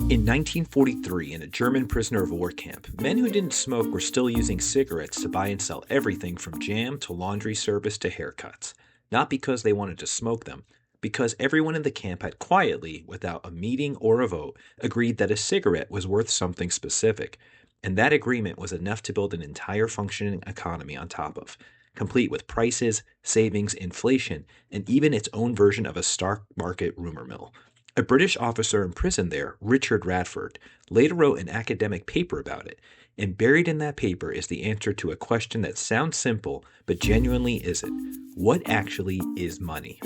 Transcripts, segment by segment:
In 1943, in a German prisoner of war camp, men who didn't smoke were still using cigarettes to buy and sell everything from jam to laundry service to haircuts. Not because they wanted to smoke them, because everyone in the camp had quietly, without a meeting or a vote, agreed that a cigarette was worth something specific. And that agreement was enough to build an entire functioning economy on top of, complete with prices, savings, inflation, and even its own version of a stock market rumor mill. A British officer imprisoned there, Richard Radford, later wrote an academic paper about it, and buried in that paper is the answer to a question that sounds simple but genuinely isn't. What actually is money?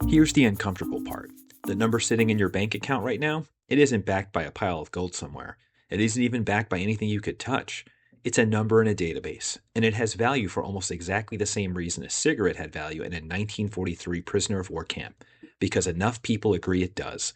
Here's the uncomfortable part. The number sitting in your bank account right now, it isn't backed by a pile of gold somewhere. It isn't even backed by anything you could touch. It's a number in a database, and it has value for almost exactly the same reason a cigarette had value in a 1943 prisoner of war camp, because enough people agree it does.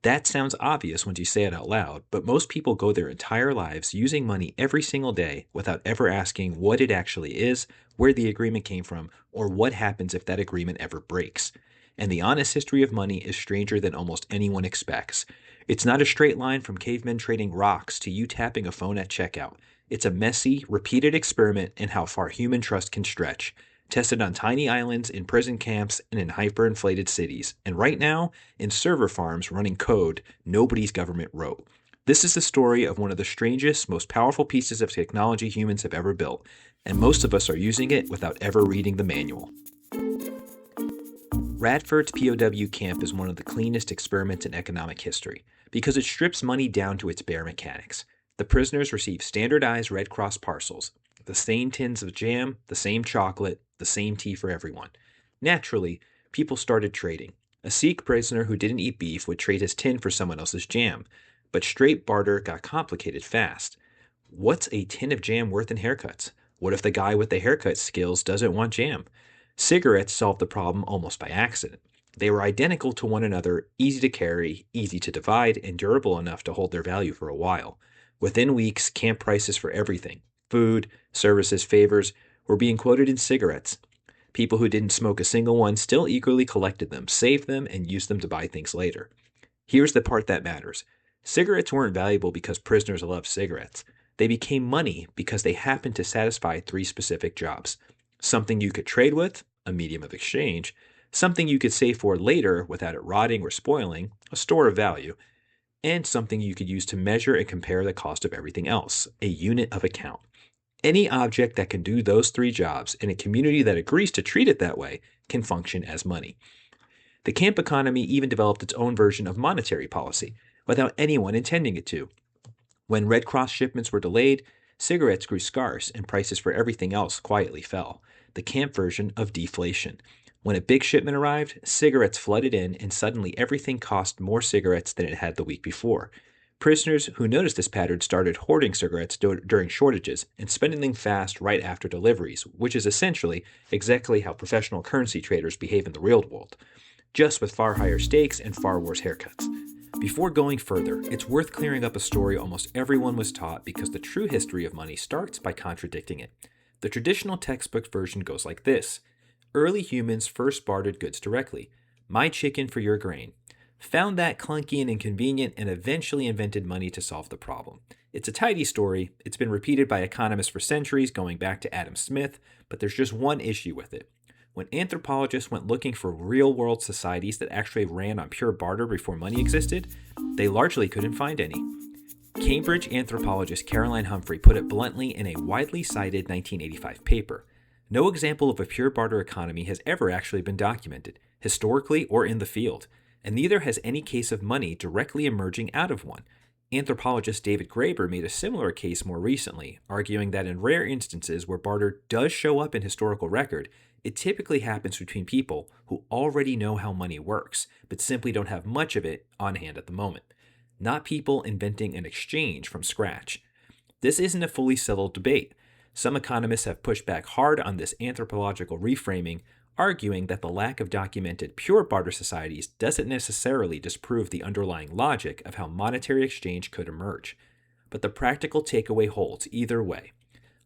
That sounds obvious when you say it out loud, but most people go their entire lives using money every single day without ever asking what it actually is, where the agreement came from, or what happens if that agreement ever breaks. And the honest history of money is stranger than almost anyone expects. It's not a straight line from cavemen trading rocks to you tapping a phone at checkout. It's a messy, repeated experiment in how far human trust can stretch, tested on tiny islands, in prison camps, and in hyperinflated cities, and right now, in server farms running code nobody's government wrote. This is the story of one of the strangest, most powerful pieces of technology humans have ever built, and most of us are using it without ever reading the manual. Radford's POW camp is one of the cleanest experiments in economic history because it strips money down to its bare mechanics. The prisoners receive standardized Red Cross parcels, the same tins of jam, the same chocolate, the same tea for everyone. Naturally, people started trading. A Sikh prisoner who didn't eat beef would trade his tin for someone else's jam, but straight barter got complicated fast. What's a tin of jam worth in haircuts? What if the guy with the haircut skills doesn't want jam? Cigarettes solved the problem almost by accident. They were identical to one another, easy to carry, easy to divide, and durable enough to hold their value for a while. Within weeks, camp prices for everything food, services, favors were being quoted in cigarettes. People who didn't smoke a single one still eagerly collected them, saved them, and used them to buy things later. Here's the part that matters. Cigarettes weren't valuable because prisoners loved cigarettes. They became money because they happened to satisfy three specific jobs: something you could trade with, a medium of exchange, something you could save for later without it rotting or spoiling, a store of value, and something you could use to measure and compare the cost of everything else, a unit of account. Any object that can do those three jobs in a community that agrees to treat it that way can function as money. The camp economy even developed its own version of monetary policy without anyone intending it to. When Red Cross shipments were delayed, cigarettes grew scarce and prices for everything else quietly fell. The camp version of deflation. When a big shipment arrived, cigarettes flooded in and suddenly everything cost more cigarettes than it had the week before. Prisoners who noticed this pattern started hoarding cigarettes during shortages and spending them fast right after deliveries, which is essentially exactly how professional currency traders behave in the real world, just with far higher stakes and far worse haircuts. Before going further, it's worth clearing up a story almost everyone was taught because the true history of money starts by contradicting it. The traditional textbook version goes like this. Early humans first bartered goods directly. My chicken for your grain. Found that clunky and inconvenient and eventually invented money to solve the problem. It's a tidy story. It's been repeated by economists for centuries, going back to Adam Smith, but there's just one issue with it. When anthropologists went looking for real-world societies that actually ran on pure barter before money existed, they largely couldn't find any. Cambridge anthropologist Caroline Humphrey put it bluntly in a widely cited 1985 paper. No example of a pure barter economy has ever actually been documented, historically or in the field, and neither has any case of money directly emerging out of one. Anthropologist David Graeber made a similar case more recently, arguing that in rare instances where barter does show up in historical record, it typically happens between people who already know how money works, but simply don't have much of it on hand at the moment, not people inventing an exchange from scratch. This isn't a fully settled debate. Some economists have pushed back hard on this anthropological reframing, arguing that the lack of documented pure barter societies doesn't necessarily disprove the underlying logic of how monetary exchange could emerge. But the practical takeaway holds either way.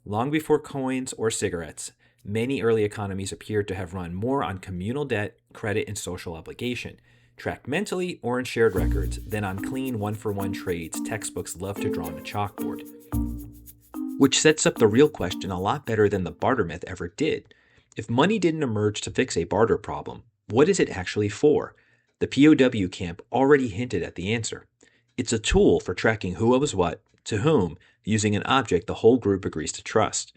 Long before coins or cigarettes, many early economies appeared to have run more on communal debt, credit, and social obligation. tracked mentally or in shared records than on clean one-for-one trades textbooks love to draw on a chalkboard. Which sets up the real question a lot better than the barter myth ever did. If money didn't emerge to fix a barter problem, what is it actually for? The POW camp already hinted at the answer. It's a tool for tracking who owes what, to whom, using an object the whole group agrees to trust.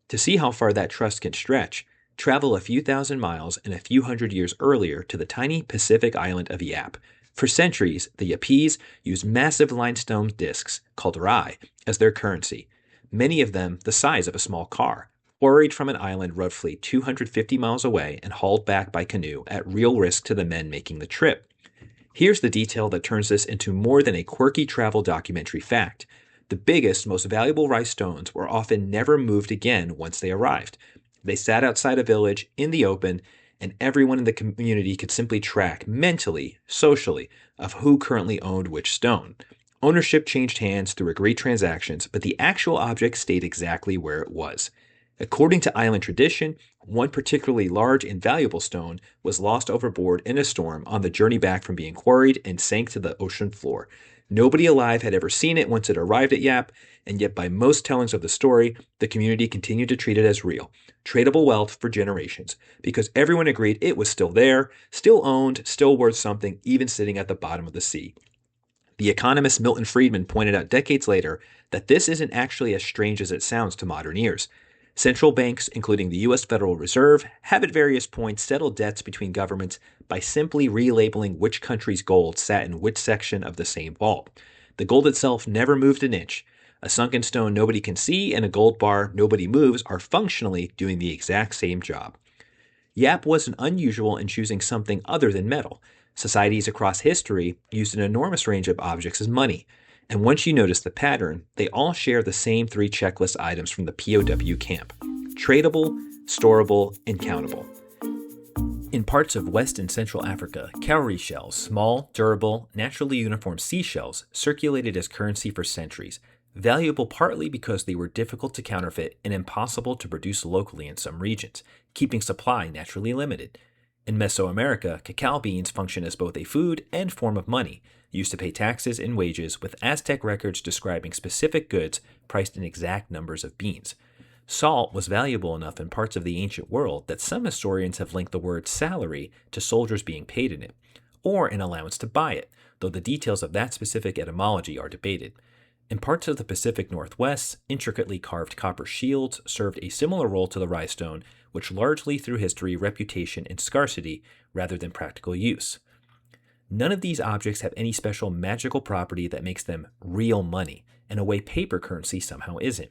To see how far that trust can stretch, travel a few thousand miles and a few hundred years earlier to the tiny Pacific island of Yap. For centuries, the Yapese used massive limestone discs, called rai, as their currency, many of them the size of a small car, quarried from an island roughly 250 miles away and hauled back by canoe at real risk to the men making the trip. Here's the detail that turns this into more than a quirky travel documentary fact. The biggest, most valuable rice stones were often never moved again once they arrived. They sat outside a village in the open, and everyone in the community could simply track mentally, socially, of who currently owned which stone. Ownership changed hands through agreed transactions, but the actual object stayed exactly where it was. According to island tradition, one particularly large and valuable stone was lost overboard in a storm on the journey back from being quarried and sank to the ocean floor. Nobody alive had ever seen it once it arrived at Yap, and yet by most tellings of the story, the community continued to treat it as real, tradable wealth for generations, because everyone agreed it was still there, still owned, still worth something, even sitting at the bottom of the sea. The economist Milton Friedman pointed out decades later that this isn't actually as strange as it sounds to modern ears. Central banks, including the U.S. Federal Reserve, have at various points settled debts between governments by simply relabeling which country's gold sat in which section of the same vault. The gold itself never moved an inch. A sunken stone nobody can see and a gold bar nobody moves are functionally doing the exact same job. Yap wasn't unusual in choosing something other than metal. Societies across history used an enormous range of objects as money. And once you notice the pattern, they all share the same 3 checklist items from the POW camp: tradable, storable, and countable. In parts of West and Central Africa, cowrie shells, small, durable, naturally uniform seashells, circulated as currency for centuries, valuable partly because they were difficult to counterfeit and impossible to produce locally in some regions, keeping supply naturally limited. In Mesoamerica, cacao beans function as both a food and form of money, used to pay taxes and wages, with Aztec records describing specific goods priced in exact numbers of beans. Salt was valuable enough in parts of the ancient world that some historians have linked the word salary to soldiers being paid in it, or an allowance to buy it, though the details of that specific etymology are debated. In parts of the Pacific Northwest, intricately carved copper shields served a similar role to the rhinestone, which largely through history, reputation, and scarcity rather than practical use. None of these objects have any special magical property that makes them real money, in a way paper currency somehow isn't.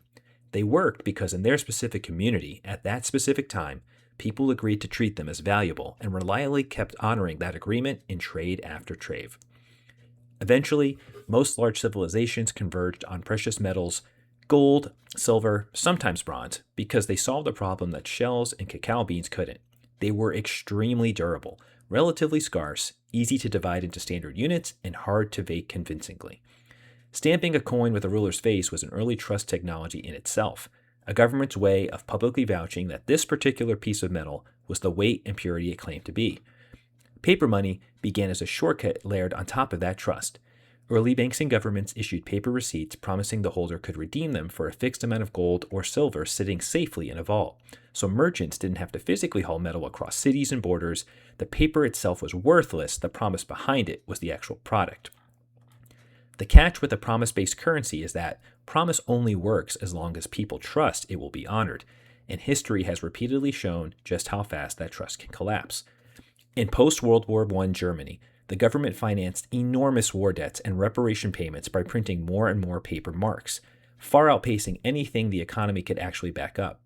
They worked because in their specific community, at that specific time, people agreed to treat them as valuable and reliably kept honoring that agreement in trade after trade. Eventually, most large civilizations converged on precious metals, gold, silver, sometimes bronze, because they solved a problem that shells and cacao beans couldn't. They were extremely durable, relatively scarce, easy to divide into standard units, and hard to fake convincingly. Stamping a coin with a ruler's face was an early trust technology in itself, a government's way of publicly vouching that this particular piece of metal was the weight and purity it claimed to be. Paper money began as a shortcut layered on top of that trust. Early banks and governments issued paper receipts promising the holder could redeem them for a fixed amount of gold or silver sitting safely in a vault. So merchants didn't have to physically haul metal across cities and borders. The paper itself was worthless. The promise behind it was the actual product. The catch with a promise-based currency is that promise only works as long as people trust it will be honored, and history has repeatedly shown just how fast that trust can collapse. In post-World War I Germany, the government financed enormous war debts and reparation payments by printing more and more paper marks, far outpacing anything the economy could actually back up.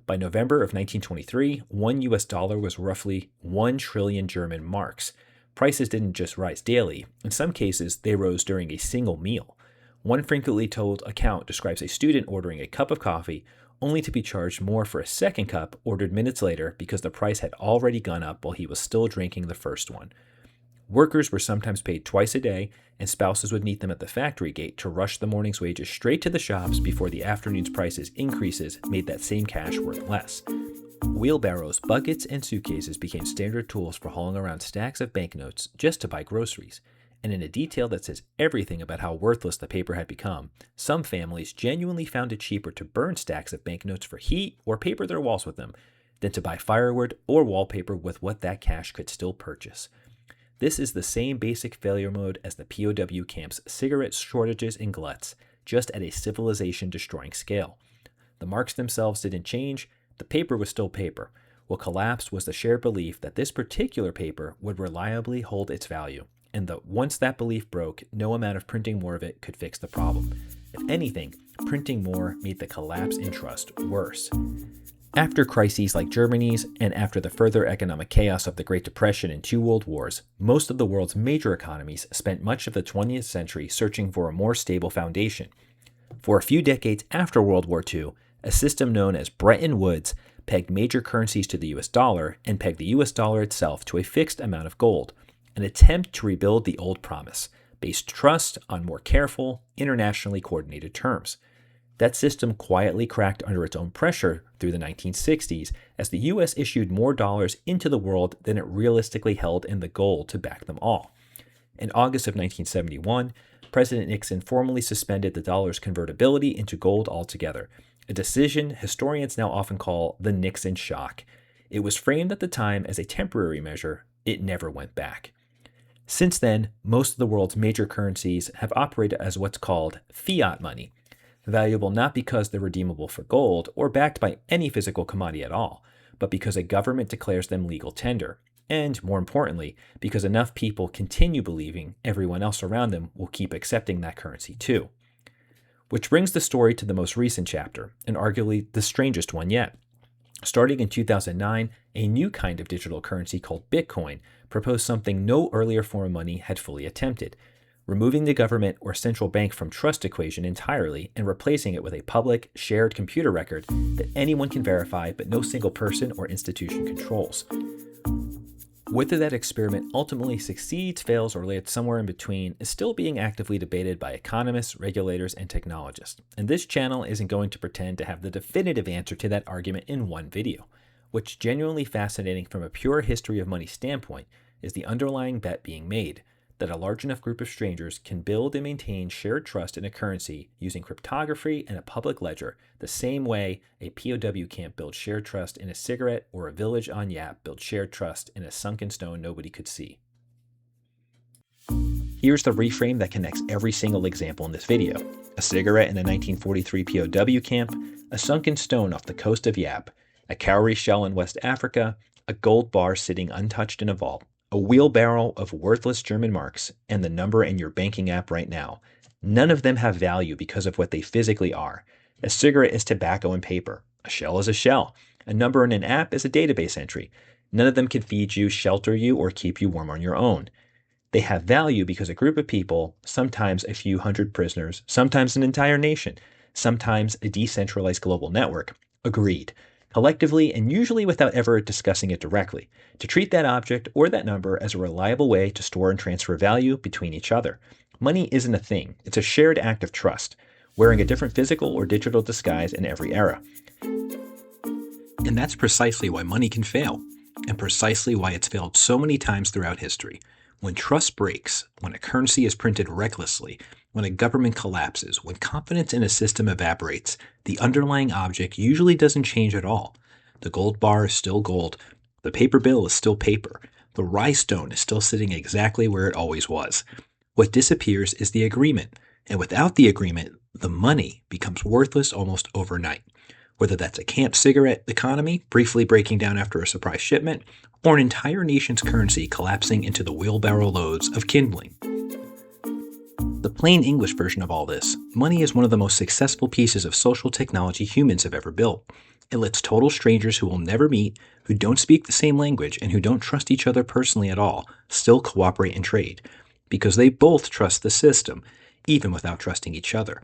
By November of 1923, $1 US was roughly 1 trillion German marks. Prices didn't just rise daily. In some cases, they rose during a single meal. One frequently told account describes a student ordering a cup of coffee only to be charged more for a second cup ordered minutes later because the price had already gone up while he was still drinking the first one. Workers were sometimes paid twice a day, and spouses would meet them at the factory gate to rush the morning's wages straight to the shops before the afternoon's prices increases made that same cash worth less. Wheelbarrows, buckets, and suitcases became standard tools for hauling around stacks of banknotes just to buy groceries. And in a detail that says everything about how worthless the paper had become, some families genuinely found it cheaper to burn stacks of banknotes for heat or paper their walls with them than to buy firewood or wallpaper with what that cash could still purchase. This is the same basic failure mode as the POW camp's cigarette shortages and gluts, just at a civilization-destroying scale. The marks themselves didn't change, the paper was still paper. What collapsed was the shared belief that this particular paper would reliably hold its value, and that once that belief broke, no amount of printing more of it could fix the problem. If anything, printing more made the collapse in trust worse. After crises like Germany's, and after the further economic chaos of the Great Depression and 2 world wars, most of the world's major economies spent much of the 20th century searching for a more stable foundation. For a few decades after World War II, a system known as Bretton Woods pegged major currencies to the US dollar and pegged the US dollar itself to a fixed amount of gold, an attempt to rebuild the old promise, based trust on more careful, internationally coordinated terms. That system quietly cracked under its own pressure through the 1960s as the US issued more dollars into the world than it realistically held in the gold to back them all. In August of 1971, President Nixon formally suspended the dollar's convertibility into gold altogether, a decision historians now often call the Nixon shock. It was framed at the time as a temporary measure. It never went back. Since then, most of the world's major currencies have operated as what's called fiat money, valuable not because they're redeemable for gold or backed by any physical commodity at all, but because a government declares them legal tender, and more importantly, because enough people continue believing everyone else around them will keep accepting that currency too. Which brings the story to the most recent chapter, and arguably the strangest one yet. Starting in 2009, a new kind of digital currency called Bitcoin proposed something no earlier form of money had fully attempted, removing the government or central bank from trust equation entirely and replacing it with a public, shared computer record that anyone can verify but no single person or institution controls. Whether that experiment ultimately succeeds, fails, or lays somewhere in between is still being actively debated by economists, regulators, and technologists, and this channel isn't going to pretend to have the definitive answer to that argument in one video. What's genuinely fascinating from a pure history of money standpoint is the underlying bet being made that a large enough group of strangers can build and maintain shared trust in a currency using cryptography and a public ledger the same way a POW camp builds shared trust in a cigarette or a village on Yap builds shared trust in a sunken stone nobody could see. Here's the reframe that connects every single example in this video. A cigarette in a 1943 POW camp, a sunken stone off the coast of Yap, a cowrie shell in West Africa, a gold bar sitting untouched in a vault, a wheelbarrow of worthless German marks, and the number in your banking app right now. None of them have value because of what they physically are. A cigarette is tobacco and paper. A shell is a shell. A number in an app is a database entry. None of them can feed you, shelter you, or keep you warm on your own. They have value because a group of people, sometimes a few hundred prisoners, sometimes an entire nation, sometimes a decentralized global network, agreed, collectively and usually without ever discussing it directly, to treat that object or that number as a reliable way to store and transfer value between each other. Money isn't a thing. It's a shared act of trust, wearing a different physical or digital disguise in every era. And that's precisely why money can fail, and precisely why it's failed so many times throughout history. When trust breaks, when a currency is printed recklessly, when a government collapses, when confidence in a system evaporates, the underlying object usually doesn't change at all. The gold bar is still gold. The paper bill is still paper. The rye stone is still sitting exactly where it always was. What disappears is the agreement, and without the agreement, the money becomes worthless almost overnight. Whether that's a camp cigarette economy briefly breaking down after a surprise shipment, or an entire nation's currency collapsing into the wheelbarrow loads of kindling. The plain English version of all this, money is one of the most successful pieces of social technology humans have ever built. It lets total strangers who will never meet, who don't speak the same language, and who don't trust each other personally at all, still cooperate and trade, because they both trust the system, even without trusting each other.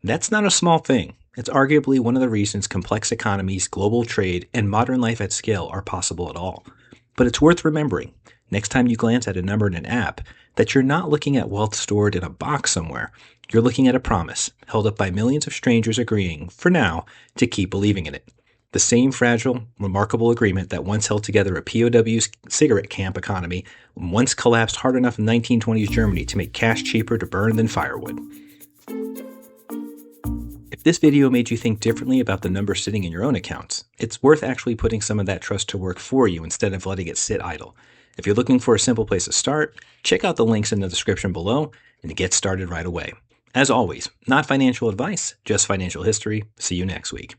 That's not a small thing. It's arguably one of the reasons complex economies, global trade, and modern life at scale are possible at all. But it's worth remembering, next time you glance at a number in an app, that you're not looking at wealth stored in a box somewhere. You're looking at a promise, held up by millions of strangers agreeing, for now, to keep believing in it. The same fragile, remarkable agreement that once held together a POW's cigarette camp economy once collapsed hard enough in 1920s Germany to make cash cheaper to burn than firewood. If this video made you think differently about the numbers sitting in your own accounts, it's worth actually putting some of that trust to work for you instead of letting it sit idle. If you're looking for a simple place to start, check out the links in the description below and get started right away. As always, not financial advice, just financial history. See you next week.